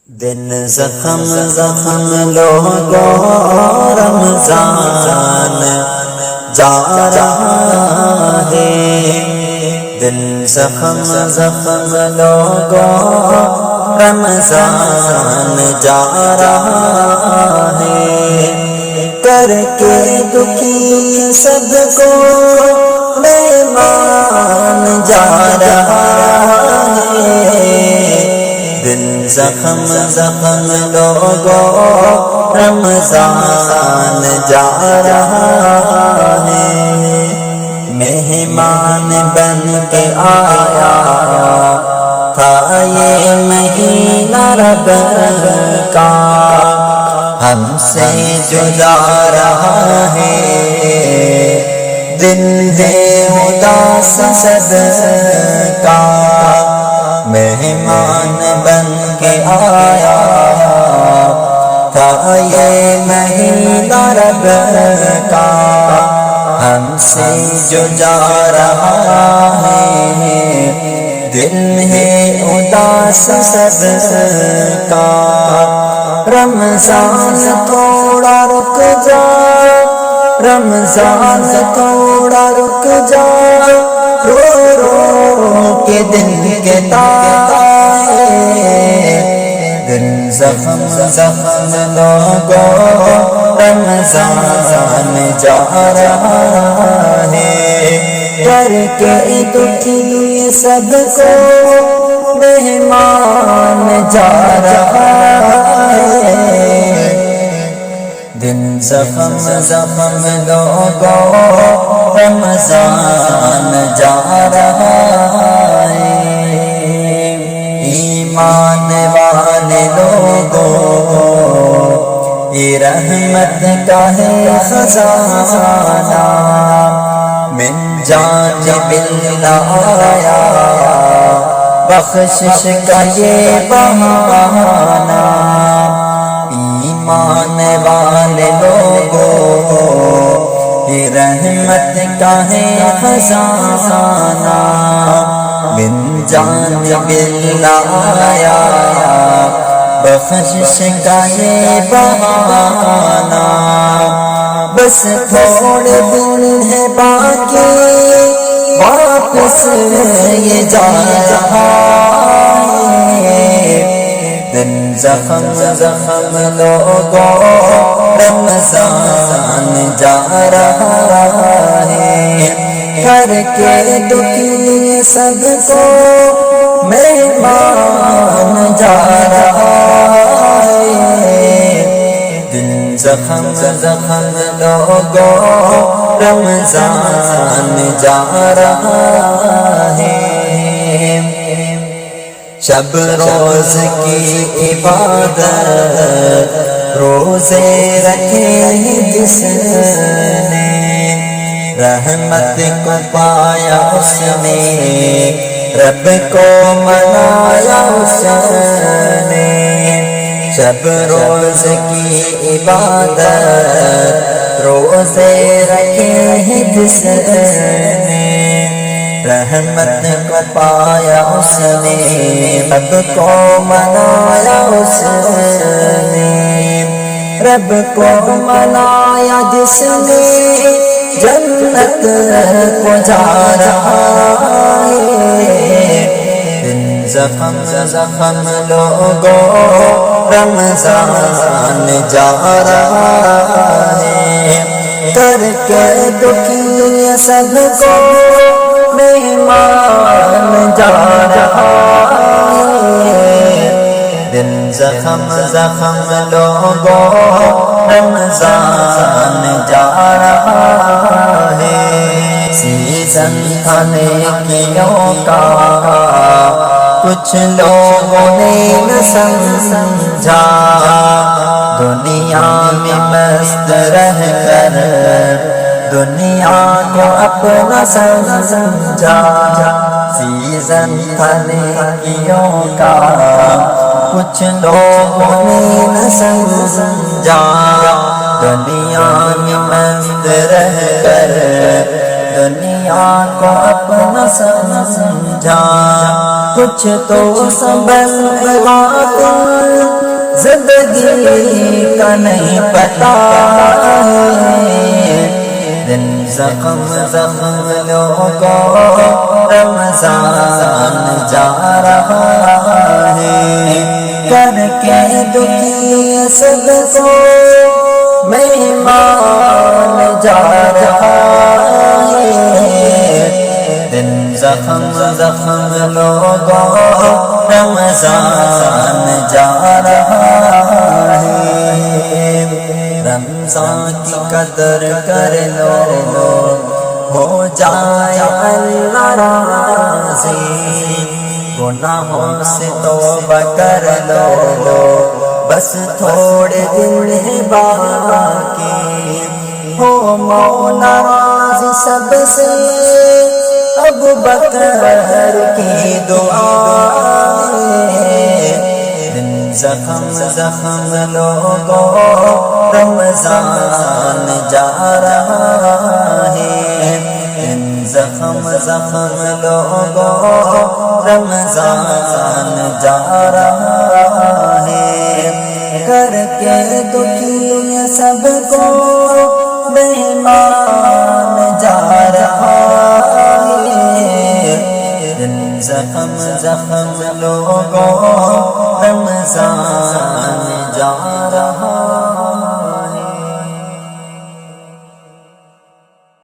دل زخم زخم لوگو رمضان جا رہا ہے، دل زخم زخم لوگو رمضان جا رہا ہے، کر کے دکھی سب کو مہمان جا رہا ہے، دل زخم زخم لوگو رمضان جا رہا ہے، مہمان بن کے آیا تھا یہ مہینہ رب کا، ہم سے جدا رہا ہے، دل ہے اداس صدقہ، مہمان بن کے آیا تھا یہ مہینہ رب کا، ہم سے جو جا رہا ہے، دل ہے اداس صدقہ، رمضان تھوڑا رک جا، رمضان تھوڑا رک جا، رو رو کے دل کے تارے، دل زخم زخم لوگو رمضان جا رہا ہے، کر کے دکھی سب کو مہمان جا رہا ہے، دل زخم زخم لوگو رمضان جا رہا ہے، ایمان والے لوگوں یہ رحمت کا ہے خزانہ، من جانب اللہ آیا بخشش کا یہ بہانہ، ایمان والے لوگوں یہ رحمت کا ہے خزانہ، من جانب اللہ آیا بخشش کا یہ بہانہ، بس تھوڑے دن ہے باقی واپس یہ جا رہا ہے، دل زخم زخم لوگو رمضان جا رہا ہے، کر کے دکھی سب کو مہمان جا رہا ہے، دل زخم زخم لوگو رمضان جا رہا ہے، شب روز کی عبادت روزے رکھے ہیں جس نے، رحمت کو پایا اس نے، رب کو منایا اس نے، شب روز کی عبادت روزے رکھے ہیں جس نے، رحمت کو پایا اس نے، رب کو منایا اس نے، رب کو منایا جس نے جنت کو جا رہا ہے، دل زخم زخم لوگو رمضان جا رہا ہے، کر کے دکھی سب کو مہمان جا رہا ہے، دل زخم زخم لوگو رمضان جا رہا ہے، سیزن تھا نیکیوں کا کچھ لوگوں نے نہ سمجھا، دنیا میں مست رہ کر دنیا کو اپنا سمجھا، سیزن تھا نیکیوں کا کچھ لوگوں نے نہ سمجھا، دنیا میں مست رہ کر دنیا کو اپنا سمجھا، کچھ تو سنبھل باطل کا نہیں پتا ہے، دن زخم زخم لوگوں رمضان جا رہا ہے، کر کے دکھی سب کو مہمان جا رہا ہے، دن زخم زخم لوگوں رمضان جا رہا ہے، رمضان کی قدر کر لو ہو جائے اللہ راضی، گناہوں سے توبہ کر لو بس تھوڑے دن ہے باقی، ہو مولا راضی سب سے ابو بکر کی دعا ہے، دن زخم زخم لوگوں رمضان جا رہا ہے، دن زخم زخم لوگوں رمضان جا رہا ہے، کر کے دکھی سب کو مہمان جا رہا ہے، دن زخم زخم لوگوں رمضان جا رہا